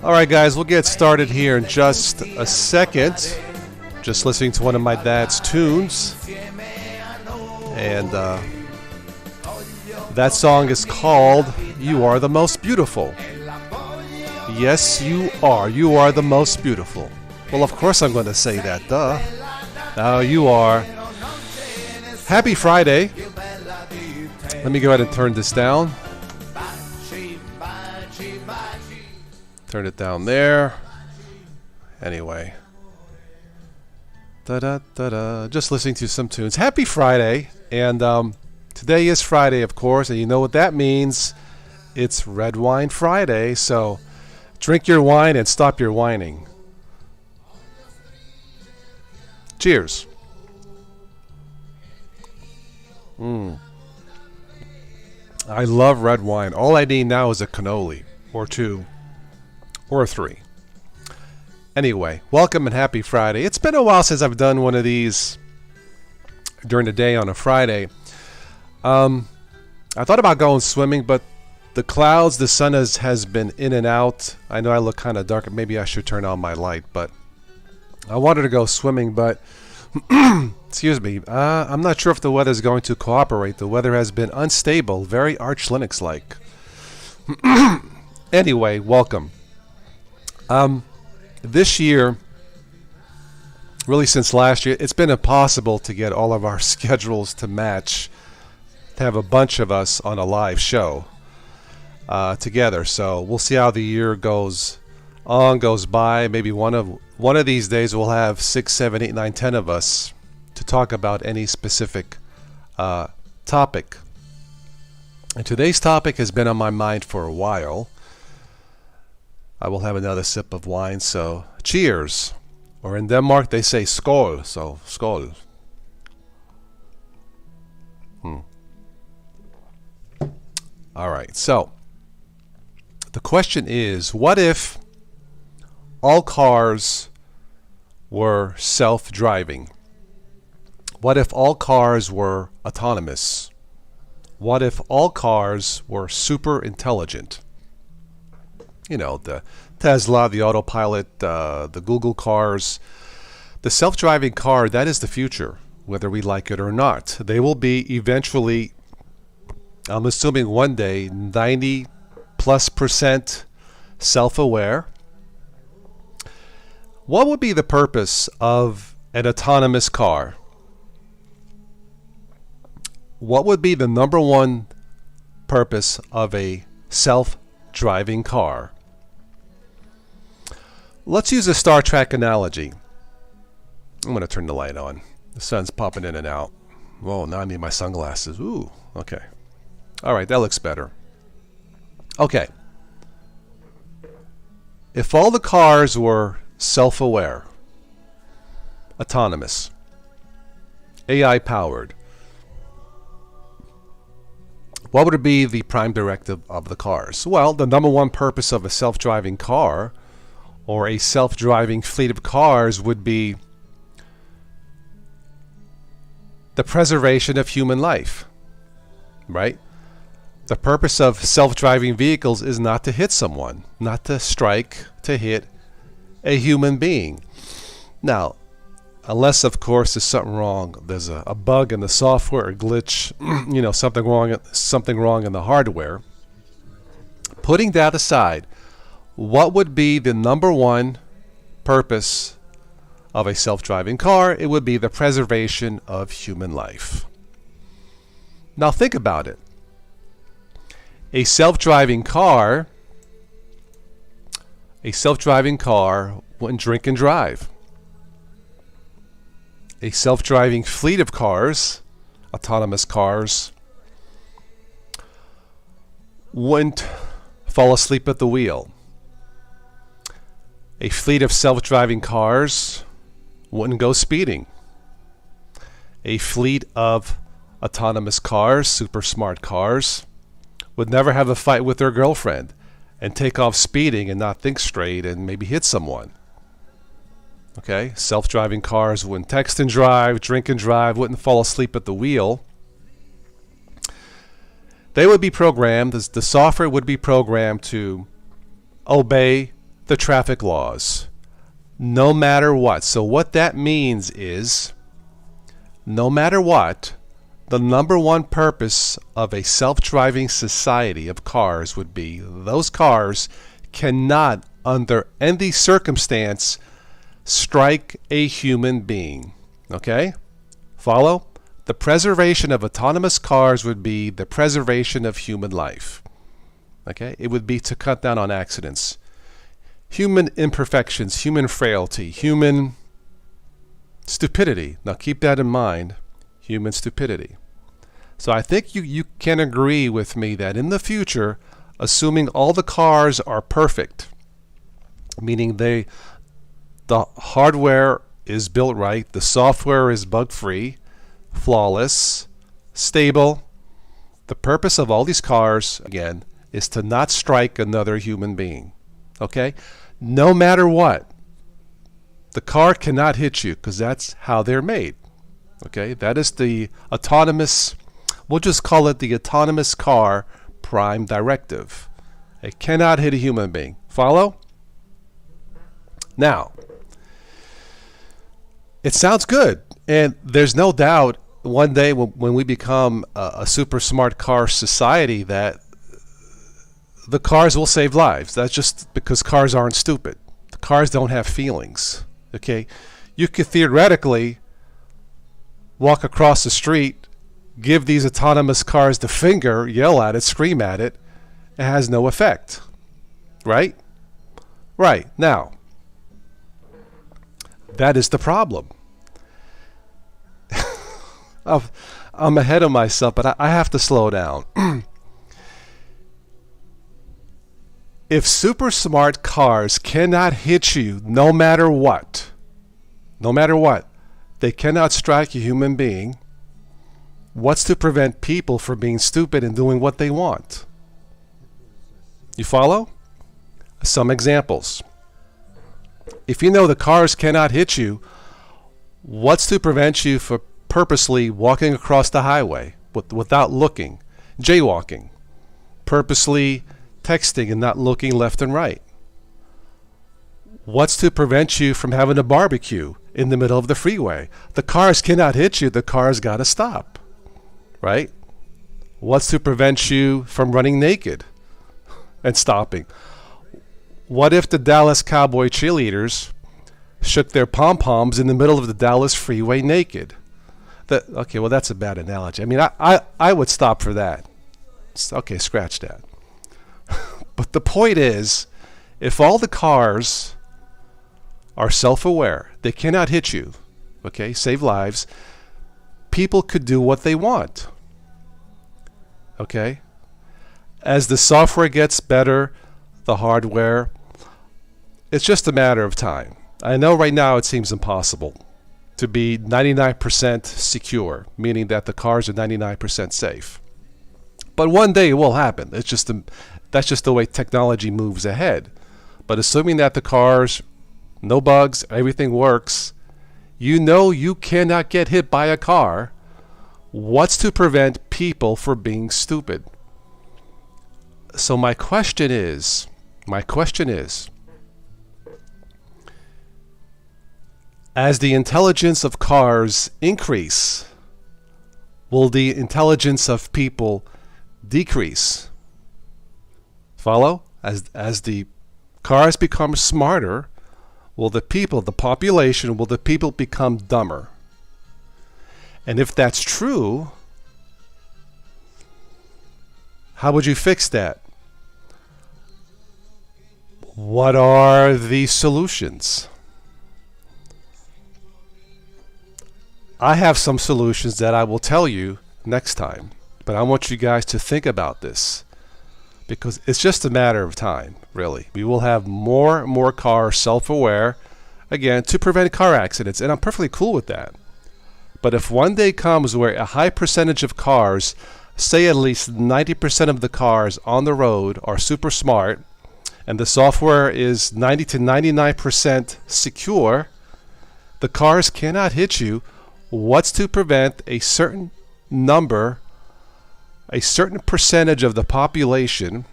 All right, guys, we'll get started here in just a second. Just listening to one of my dad's tunes. And that song is called You Are the Most Beautiful. Yes, you are. You are the most beautiful. Well, of course I'm going to say that, duh. Now you are. Happy Friday. Let me go ahead and turn this down. Turn it down there. Anyway. Da-da-da-da. Just listening to some tunes. Happy Friday. And today is Friday, of course. And you know what that means. It's Red Wine Friday. So drink your wine and stop your whining. Cheers. I love red wine. All I need now is a cannoli. Or two. Or three. Anyway, welcome and happy Friday. It's been a while since I've done one of these during the day on a Friday. I thought about going swimming, but the clouds, the sun has been in and out. I know I look kind of dark. Maybe I should turn on my light, but I wanted to go swimming, but excuse me. I'm not sure if the weather is going to cooperate. The weather has been unstable, very Arch Linux-like. Anyway, welcome. This year, really since last year, it's been impossible to get all of our schedules to match, to have a bunch of us on a live show together. So we'll see how the year goes by. Maybe one of these days we'll have 6, 7, 8, 9, 10 of us to talk about any specific topic. And today's topic has been on my mind for a while. I will have another sip of wine, so cheers. Or in Denmark, they say skål, so skål. All right, so the question is, what if all cars were self-driving? What if all cars were autonomous? What if all cars were super intelligent? You know, the Tesla, the autopilot, the Google cars. The self-driving car, that is the future, whether we like it or not. They will be eventually, I'm assuming one day, 90+% self-aware. What would be the purpose of an autonomous car? What would be the number one purpose of a self-driving car? Let's use a Star Trek analogy. I'm going to turn the light on. The sun's popping in and out. Whoa, now I need my sunglasses. Ooh, okay. All right, that looks better. Okay. If all the cars were self-aware, autonomous, AI-powered, what would be the prime directive of the cars? Well, the number one purpose of a self-driving car or a self-driving fleet of cars would be the preservation of human life, right? The purpose of self-driving vehicles is not to hit someone, not to strike, to hit a human being. Now, unless, of course, there's something wrong, there's a bug in the software, a glitch, you know, something wrong in the hardware. Putting that aside, what would be the number one purpose of a self-driving car? It would be the preservation of human life. Now think about it. A self-driving car wouldn't drink and drive. A self-driving fleet of cars, autonomous cars, wouldn't fall asleep at the wheel. A fleet of self-driving cars wouldn't go speeding. A fleet of autonomous cars, super smart cars, would never have a fight with their girlfriend and take off speeding and not think straight and maybe hit someone. Okay, self-driving cars wouldn't text and drive, drink and drive, wouldn't fall asleep at the wheel. They would be programmed, the software would be programmed to obey the traffic laws, no matter what. So what that means is, no matter what, the number one purpose of a self-driving society of cars would be those cars cannot, under any circumstance, strike a human being. Okay? Follow? The preservation of autonomous cars would be the preservation of human life. Okay? It would be to cut down on accidents, human imperfections, human frailty, human stupidity. Now keep that in mind, human stupidity. So I think you can agree with me that in the future, assuming all the cars are perfect, meaning the hardware is built right, the software is bug-free, flawless, stable, the purpose of all these cars, again, is to not strike another human being. Okay? No matter what, the car cannot hit you because that's how they're made. Okay? That is the autonomous, we'll just call it the autonomous car prime directive. It cannot hit a human being. Follow? Now, it sounds good, and there's no doubt one day when we become a super smart car society that the cars will save lives. That's just because cars aren't stupid. The cars don't have feelings. Okay? You could theoretically walk across the street, give these autonomous cars the finger, yell at it, scream at it. It has no effect. Right? Right. Now, that is the problem. I'm ahead of myself, but I have to slow down. If super smart cars cannot hit you no matter what, they cannot strike a human being, what's to prevent people from being stupid and doing what they want? You follow? Some examples. If you know the cars cannot hit you, what's to prevent you from purposely walking across the highway without looking, jaywalking, purposely texting and not looking left and right? What's to prevent you from having a barbecue in the middle of the freeway? The cars cannot hit you, the cars got to stop, right? What's to prevent you from running naked and stopping? What if the Dallas Cowboy cheerleaders shook their pom-poms in the middle of the Dallas freeway naked? Okay, well, that's a bad analogy. I mean, I would stop for that. Okay, scratch that. But the point is, if all the cars are self-aware, they cannot hit you, okay, save lives, people could do what they want, okay? As the software gets better, the hardware, it's just a matter of time. I know right now it seems impossible to be 99% secure, meaning that the cars are 99% safe. But one day it will happen. That's just the way technology moves ahead. But assuming that the cars, no bugs, everything works, you know you cannot get hit by a car. What's to prevent people from being stupid? So my question is, as the intelligence of cars increase, will the intelligence of people decrease? Follow? As the cars become smarter, will the people, the population, will the people become dumber? And if that's true, how would you fix that? What are the solutions? I have some solutions that I will tell you next time, but I want you guys to think about this because it's just a matter of time, really. We will have more and more cars self-aware, again, to prevent car accidents, and I'm perfectly cool with that. But if one day comes where a high percentage of cars, say at least 90% of the cars on the road are super smart, and the software is 90 to 99% secure, the cars cannot hit you. What's to prevent a certain number, a certain percentage of the population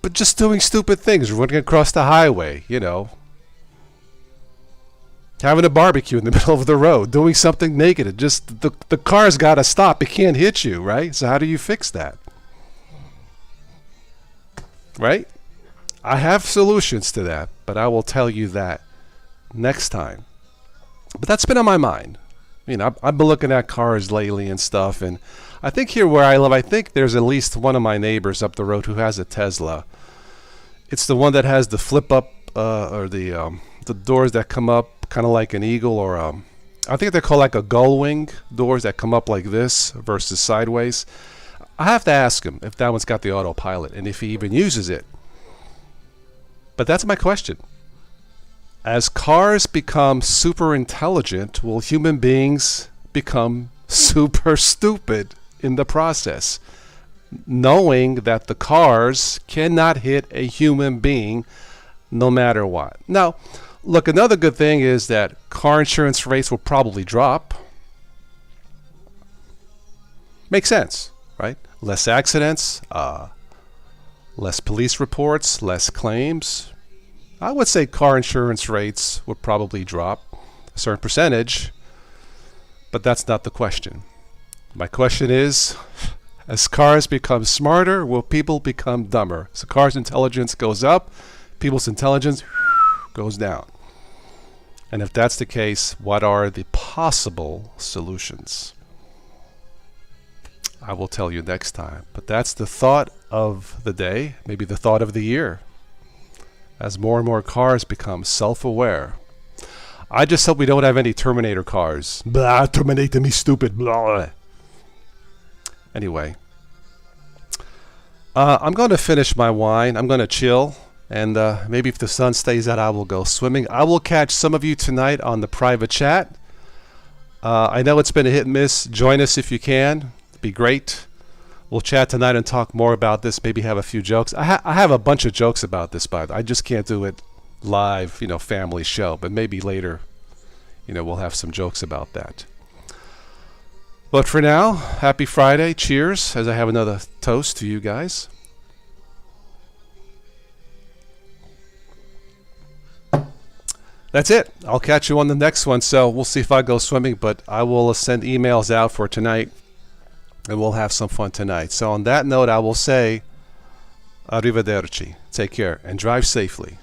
but just doing stupid things, running across the highway, having a barbecue in the middle of the road, doing something naked. It just the car's got to stop. It can't hit you, right? So how do you fix that? Right? I have solutions to that, but I will tell you that next time. But that's been on my mind. I've been looking at cars lately and stuff, and I think here where I live, I think there's at least one of my neighbors up the road who has a Tesla. It's the one that has the flip up or the doors that come up kind of like an eagle, or I think they're called like a gull wing doors that come up like this versus sideways. I have to ask him if that one's got the autopilot and if he even uses it. But that's my question. As cars become super intelligent, will human beings become super stupid in the process, knowing that the cars cannot hit a human being no matter what? Now, look, another good thing is that car insurance rates will probably drop. Makes sense, right? Less accidents, less police reports, less claims. I would say car insurance rates would probably drop a certain percentage, but that's not the question. My question is, as cars become smarter, will people become dumber? So cars' intelligence goes up, people's intelligence goes down. And if that's the case, what are the possible solutions? I will tell you next time. But that's the thought of the day, maybe the thought of the year, as more and more cars become self-aware. I just hope we don't have any Terminator cars. Blah, Terminator me stupid. Blah. Anyway, I'm going to finish my wine. I'm going to chill. And maybe if the sun stays out, I will go swimming. I will catch some of you tonight on the private chat. I know it's been a hit and miss. Join us if you can. It'd be great. We'll chat tonight and talk more about this, maybe have a few jokes. I have a bunch of jokes about this, but I just can't do it live, family show. But maybe later, we'll have some jokes about that. But for now, happy Friday. Cheers, as I have another toast to you guys. That's it. I'll catch you on the next one. So we'll see if I go swimming, but I will send emails out for tonight. And we'll have some fun tonight. So on that note, I will say, arrivederci. Take care and drive safely.